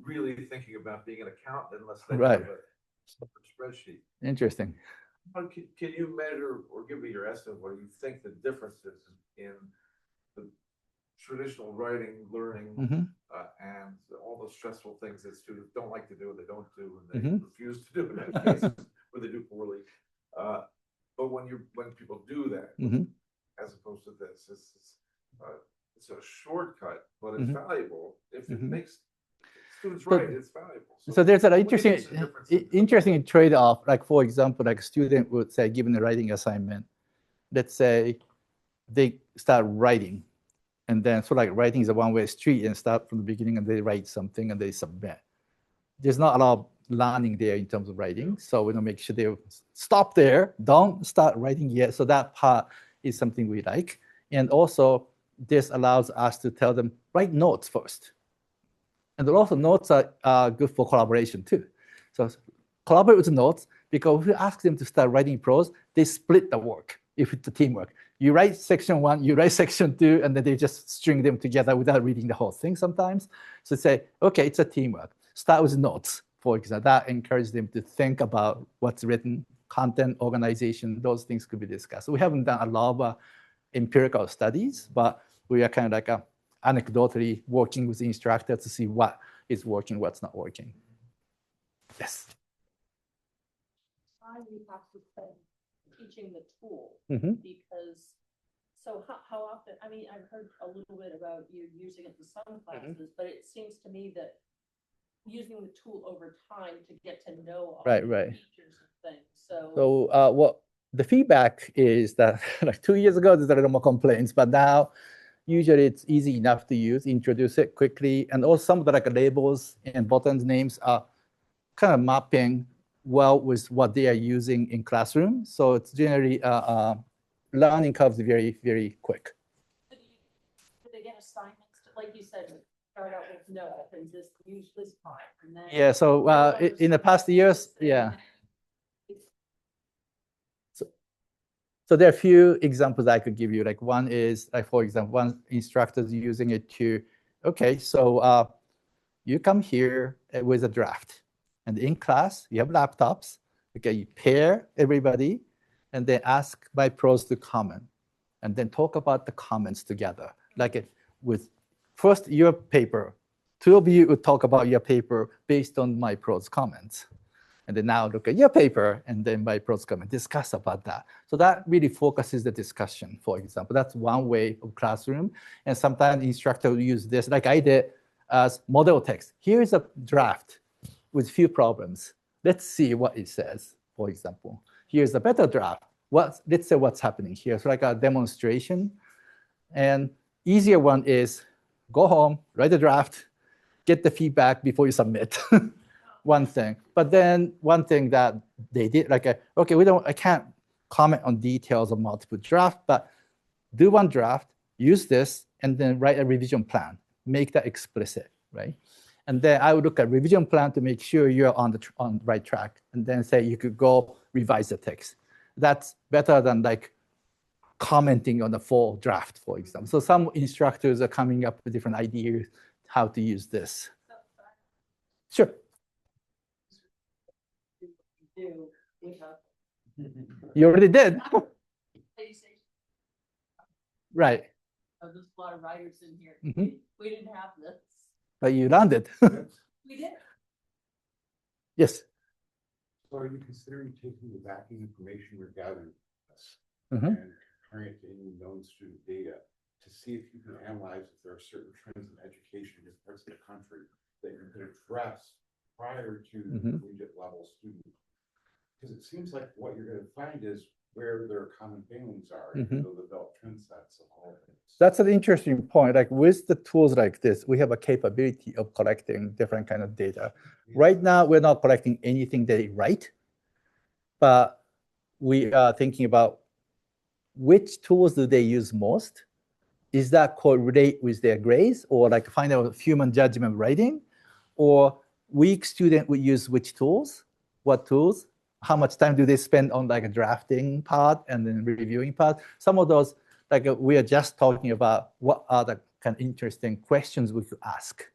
really thinking about being an accountant unless they have a separate spreadsheet. Interesting. Can you measure or give me your estimate what you think the difference is in the traditional writing, learning, and all the stressful things that students don't like to do, they don't do, and they refuse to do in many cases where they do poorly. But when people do that, as opposed to this, it's a shortcut, but it's valuable. If it makes students right, it's valuable. So there's an interesting trade-off. Like, for example, like a student would say, given a writing assignment, let's say they start writing. And then so like writing is a one-way street and start from the beginning and they write something and they submit. There's not a lot of learning there in terms of writing. So we don't make sure they stop there, don't start writing yet. So that part is something we like. And also this allows us to tell them, write notes first. And also notes are good for collaboration too. So collaborate with the notes, because if you ask them to start writing prose, they split the work if it's a teamwork. You write section 1, you write section 2, and then they just string them together without reading the whole thing sometimes. So say, okay, it's a teamwork. Start with notes, for example. That encourages them to think about what's written, content, organization, those things could be discussed. So we haven't done a lot of empirical studies, but we are kind of like anecdotally working with the instructor to see what is working, what's not working. Yes. Time you have to spend teaching the tool, Mm-hmm. because so how often, I mean, I've heard a little bit about you using it in some classes, but it seems to me that using the tool over time to get to know all the features and things. So what the feedback is that like 2 years ago, there's a little more complaints, but now usually it's easy enough to use, introduce it quickly. And also some of the like labels and buttons names are kind of mapping well with what they are using in classroom. So it's generally learning curves very, very quick. do they get assignments to, like you said, start out with notes and just use this part and then So in the past years, So there are a few examples I could give you. Like one is, like for example, one instructor is using it to, okay, so you come here with a draft. And in class, you have laptops. Okay, you pair everybody, and then ask myProse to comment, and then talk about the comments together. Like with first your paper, 2 of you would talk about your paper based on myProse comments. And then now look at your paper, and then myProse comment, discuss about that. So that really focuses the discussion, for example. That's one way of classroom. And sometimes the instructor will use this, like I did, as model text. Here's a draft with few problems. Let's see what it says, for example. Here's a better draft. Let's say what's happening here. So like a demonstration. And easier one is go home, write a draft, get the feedback before you submit. One thing. But then one thing that they did, like, okay, I can't comment on details of multiple drafts, but do one draft, use this, and then write a revision plan. Make that explicit, right? And then I would look at revision plan to make sure you're on the right track, and then say you could go revise the text. That's better than like commenting on the full draft, for example. So some instructors are coming up with different ideas how to use this. Sure. do with You already did. Right. Oh, there's a lot of writers in here. Mhm. We didn't have this. But you learned it. We did. Yes. So are you considering taking the backing information you're gathering from this Mhm. and comparing it to any known student data to see if you can analyze if there are certain trends in education in parts of the country that you could address prior to the Mhm. collegiate level student? Because it seems like what you're going to find is where their common failings are, even though they've developed trend sets of all things. That's an interesting point. Like with the tools like this, we have a capability of collecting different kind of data. Right now, we're not collecting anything they write, but we are thinking about which tools do they use most? Is that correlate with their grades, or like find out human judgment writing, or weak student would use which tools, what tools, how much time do they spend on like a drafting part and then reviewing part? Some of those, like we are just talking about what are the kind of interesting questions we could ask,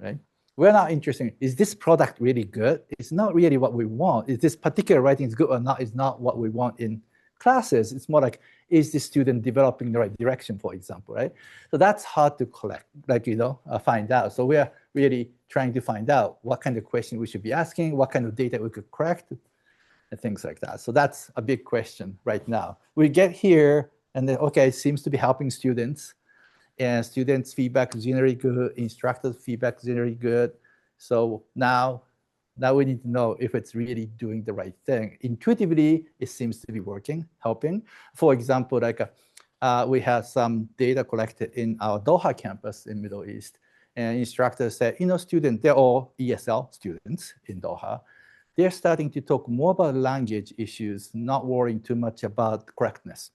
right? We're not interested in, is this product really good? It's not really what we want. Is this particular writing is good or not? It's not what we want in classes. It's more like, is the student developing the right direction, for example, right? So that's hard to collect, like, find out. So we are really trying to find out what kind of question we should be asking, what kind of data we could correct, and things like that. So that's a big question right now. We get here and then, okay, it seems to be helping students, and students' feedback is generally good, instructors' feedback is generally good. So now we need to know if it's really doing the right thing. Intuitively, it seems to be working, helping. For example, like we have some data collected in our Doha campus in Middle East, and instructors said, students, they're all ESL students in Doha. They're starting to talk more about language issues, not worrying too much about correctness.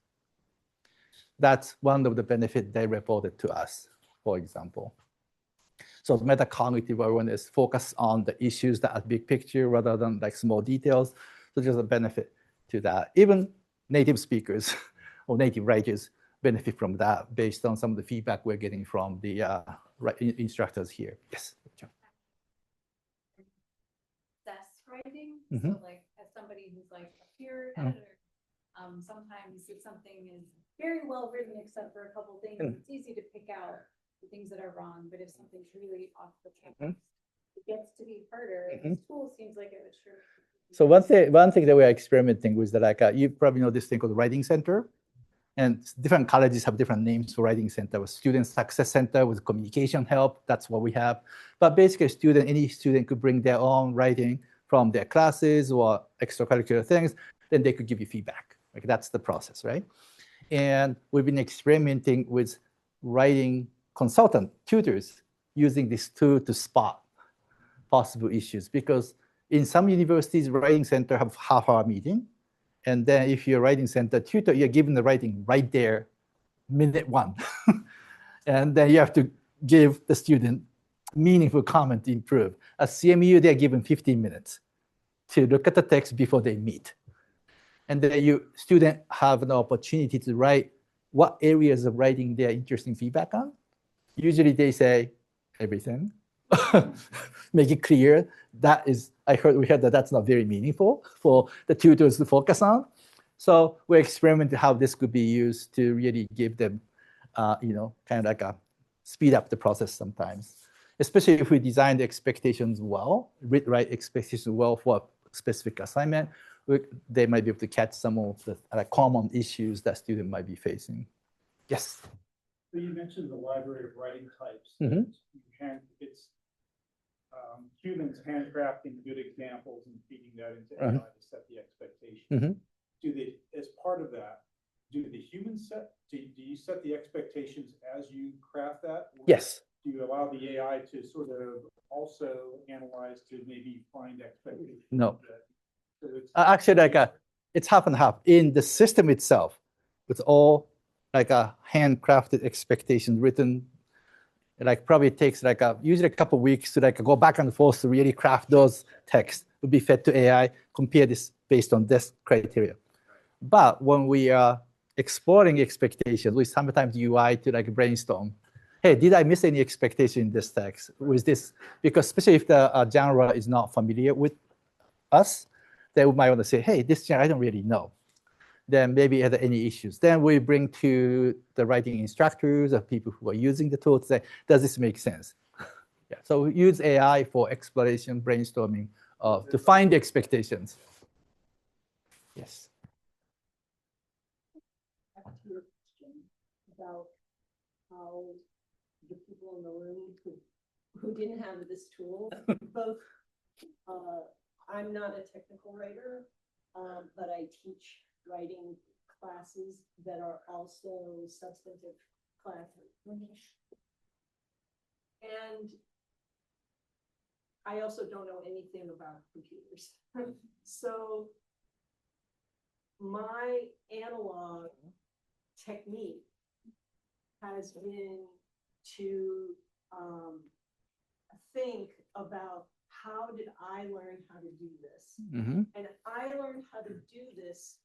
That's one of the benefits they reported to us, for example. So metacognitive awareness focus on the issues that are big picture rather than like small details. So there's a benefit to that. Even native speakers or native writers benefit from that based on some of the feedback we're getting from the instructors here. Yes. Assess writing, Mhm. so like as somebody who's like a peer editor, sometimes if something is very well written except for a couple things, it's easy to pick out the things that are wrong, but if something's really off the track, it gets to be harder. This tool seems like it would sure. So one thing that we're experimenting with, that like you probably know this thing called Writing Center, and different colleges have different names for Writing Center. With Student Success Center with communication help, that's what we have. But basically, any student could bring their own writing from their classes or extracurricular things, then they could give you feedback. Like that's the process, right? And we've been experimenting with writing consultant tutors using this tool to spot possible issues, because in some universities, writing center have half-hour meeting, and then if you're writing center tutor, you're given the writing right there, minute one, and then you have to give the student meaningful comment to improve. At CMU, they're given 15 minutes to look at the text before they meet. And then student have an opportunity to write what areas of writing they're interesting feedback on. Usually they say everything. Make it clear. We heard that that's not very meaningful for the tutors to focus on. So we're experimenting how this could be used to really give them, kind of like speed up the process sometimes, especially if we design the expectations well, write expectations well for a specific assignment. They might be able to catch some of the common issues that student might be facing. Yes. So you mentioned the library of writing types. It's humans handcrafting good examples and feeding that into AI to set the expectations. Do they, as part of that, do you set the expectations as you craft that? Yes. Do you allow the AI to sort of also analyze to maybe find expectations? No. So Actually, it's half and half. In the system itself, it's all like a handcrafted expectation written. Like probably takes usually a couple of weeks to go back and forth to really craft those texts. Would be fed to AI, compare this based on this criteria. But when we are exploring expectations, we sometimes UI to brainstorm. Hey, did I miss any expectation in this text? Was this, because especially if the genre is not familiar with us, they might want to say, hey, this thing I don't really know. Then maybe are there any issues? Then we bring to the writing instructors or people who are using the tool to say, does this make sense? Yeah, so we use AI for exploration, brainstorming, to find expectations. Yes. Back to your question about how the people in the room who didn't have this tool, both, I'm not a technical writer, but I teach writing classes that are also substantive classes. And I also don't know anything about computers. So my analog technique has been to think about how did I learn how to do this? Mm-hmm. And I learned how to do this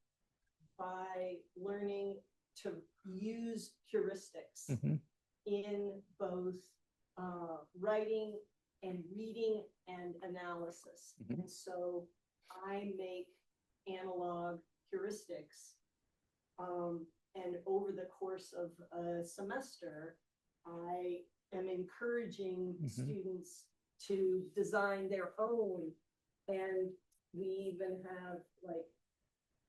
by learning to use heuristics Mm-hmm. in both writing and reading and analysis. Mhm. And so I make analog heuristics. And over the course of a semester, I am encouraging Mhm. students to design their own. And we even have, like,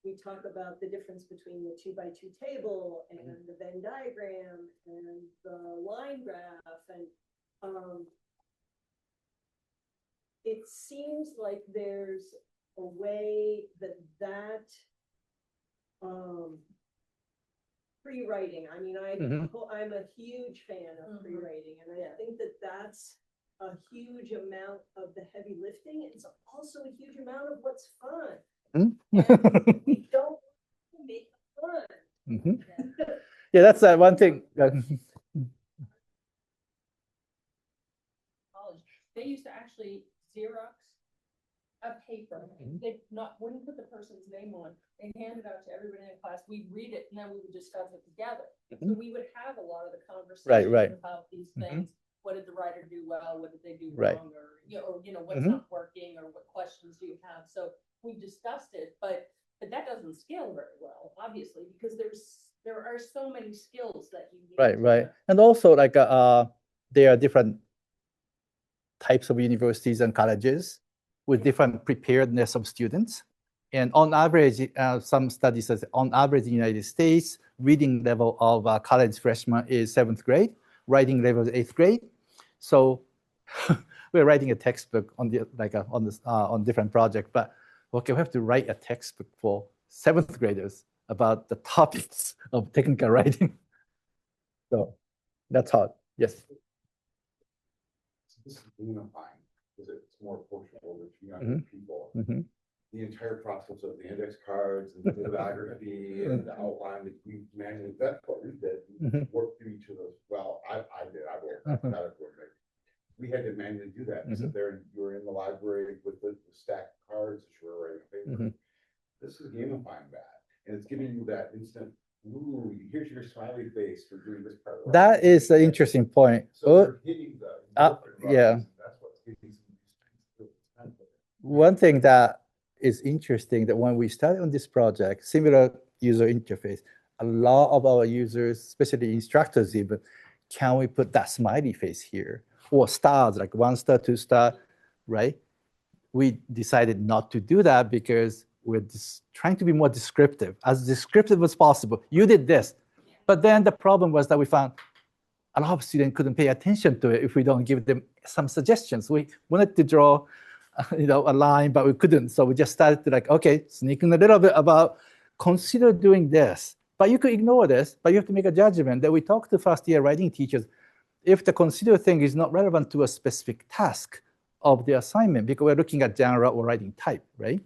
we talk about the difference between the 2x2 table and the Venn diagram and the line graph. And it seems like there's a way that pre-writing, I mean, Mhm. I'm a huge fan of pre-writing, and I think that that's a huge amount of the heavy lifting. It's also a huge amount of what's fun. And we don't make it fun. Mhm. Yeah, that's one thing. College, they used to actually Xerox a paper. Mhm. They wouldn't put the person's name on. They hand it out to everybody in class. We'd read it, and then we would discuss it together. So Mhm. we would have a lot of the conversations Right. about these Mhm. things. What did the writer do well? What did they do Right. wrong? Or what's Mhm. not working? Or what questions do you have? So we discussed it, but that doesn't scale very well, obviously, because there are so many skills that you need. Right. And also, like, there are different types of universities and colleges with different preparedness of students. And on average, some studies say on average in the United States, reading level of college freshman is 7th grade, writing level is 8th grade. So we're writing a textbook on on different project, but okay, we have to write a textbook for 7th graders about the topics of technical writing. So that's hard. Yes. So this is unifying, because it's more approachable to younger Mhm. people. Mm-hmm. The entire process of the index cards and the bibliography and the outline that we manually, that's what we did. We Mhm. worked through each of those. Well, I did, I wrote, I got it. We had to manually do that. You sit there and you were in the library with the stack of cards that you were writing paper. Mhm. This is gamifying that. And it's giving you that instant, ooh, here's your smiley face for doing this part. That is an interesting point. So we're hitting the. Yeah. That's what's getting some. One thing that is interesting that when we started on this project, similar user interface, a lot of our users, especially instructors even, can we put that smiley face here? Or stars, like 1 star, 2 star, right? We decided not to do that because we're just trying to be more descriptive, as descriptive as possible. You did this. But then the problem was that we found a lot of students couldn't pay attention to it if we don't give them some suggestions. We wanted to draw a line, but we couldn't. So we just started to okay, sneaking a little bit about consider doing this. But you could ignore this, but you have to make a judgment that we talk to first-year writing teachers. If the consider thing is not relevant to a specific task of the assignment, because we're looking at genre or writing type, right?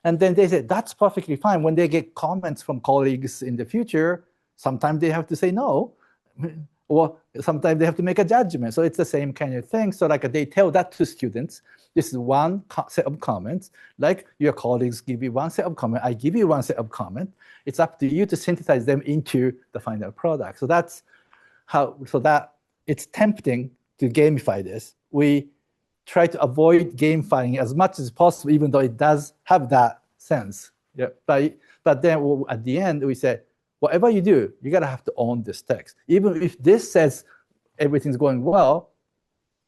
And then they said, that's perfectly fine. When they get comments from colleagues in the future, sometimes they have to say no, or sometimes they have to make a judgment. So it's the same kind of thing. So they tell that to students. This is one set of comments. Like your colleagues give you one set of comments, I give you one set of comments. It's up to you to synthesize them into the final product. So that's how, it's tempting to gamify this. We try to avoid gamifying as much as possible, even though it does have that sense. Yeah, but then at the end we say, whatever you do, you gotta have to own this text. Even if this says everything's going well,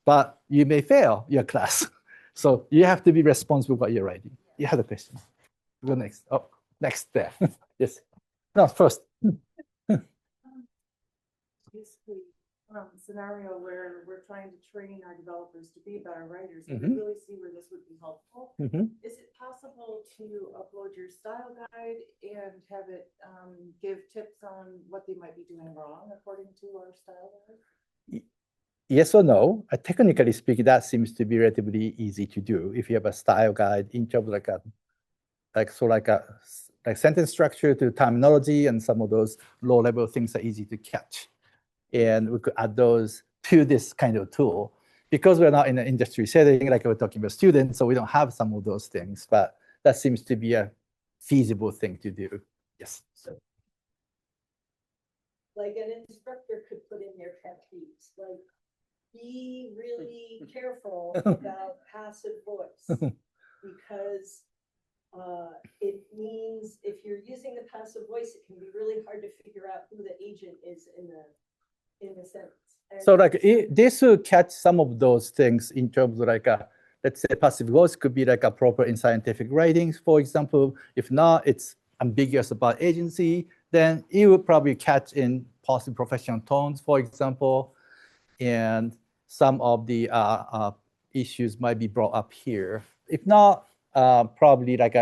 but you may fail your class. So you have to be responsible for what you're writing. You have a question. Go next. Oh, next there. Yes. No, first. Basically, scenario where we're trying to train our developers to be better writers, and Mhm. we really see where this would be helpful. Mhm. Is it possible to upload your style guide and have it give tips on what they might be doing wrong according to our style guide? Yes or no? Technically speaking, that seems to be relatively easy to do if you have a style guide in terms of like sentence structure to terminology, and some of those low level things are easy to catch. And we could add those to this kind of tool. Because we're not in an industry setting, like we're talking about students, so we don't have some of those things, but that seems to be a feasible thing to do. Yes. Like an instructor could put in their pet peeves, like, be really careful about passive voice. Because it means if you're using the passive voice, it can be really hard to figure out who the agent is in the sentence. So like this will catch some of those things in terms of like let's say passive voice could be like appropriate in scientific writings, for example. If not, it's ambiguous about agency, then it will probably catch in possible professional tones, for example. And some of the issues might be brought up here. If not, probably like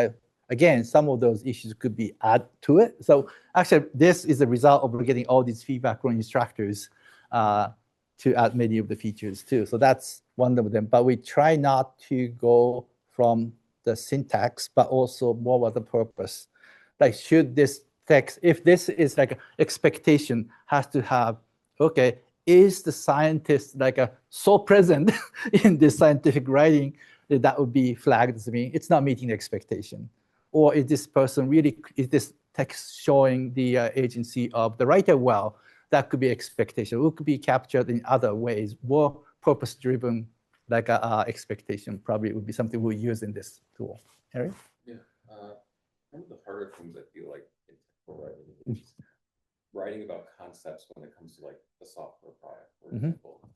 again, some of those issues could be added to it. So actually, this is a result of getting all these feedback from instructors to add many of the features too. So that's one of them. But we try not to go from the syntax, but also more about the purpose. Like, should this text, if this is like expectation, has to have, okay, is the scientist like so present in this scientific writing that would be flagged to me? It's not meeting the expectation. Or is this person really, is this text showing the agency of the writer well? That could be expectation. It could be captured in other ways. More purpose-driven, like expectation probably would be something we'll use in this tool. Eric? Yeah, one of the harder things I feel like in technical writing is just writing about concepts when it comes to like a software product, for example.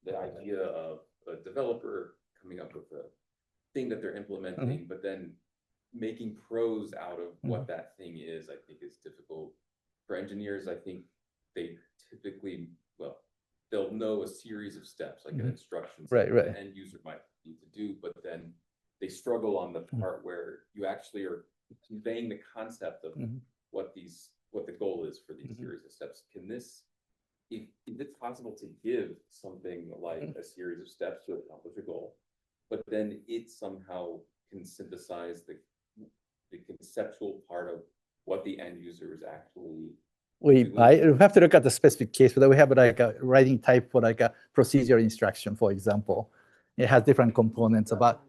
The idea of a developer coming up with a thing that they're implementing, but then making prose out of what that thing is, I think is difficult. For engineers, I think they typically, well, they'll know a series of steps, like an instruction set that an end user might need to do, but then they struggle on the part where you actually are conveying the concept of what the goal is for these series of steps. Can this, if it's possible to give something like a series of steps to accomplish a goal, but then it somehow can synthesize the conceptual part of what the end user is actually. We have to look at the specific case, but we have like a writing type for like a procedure instruction, for example. It has different components about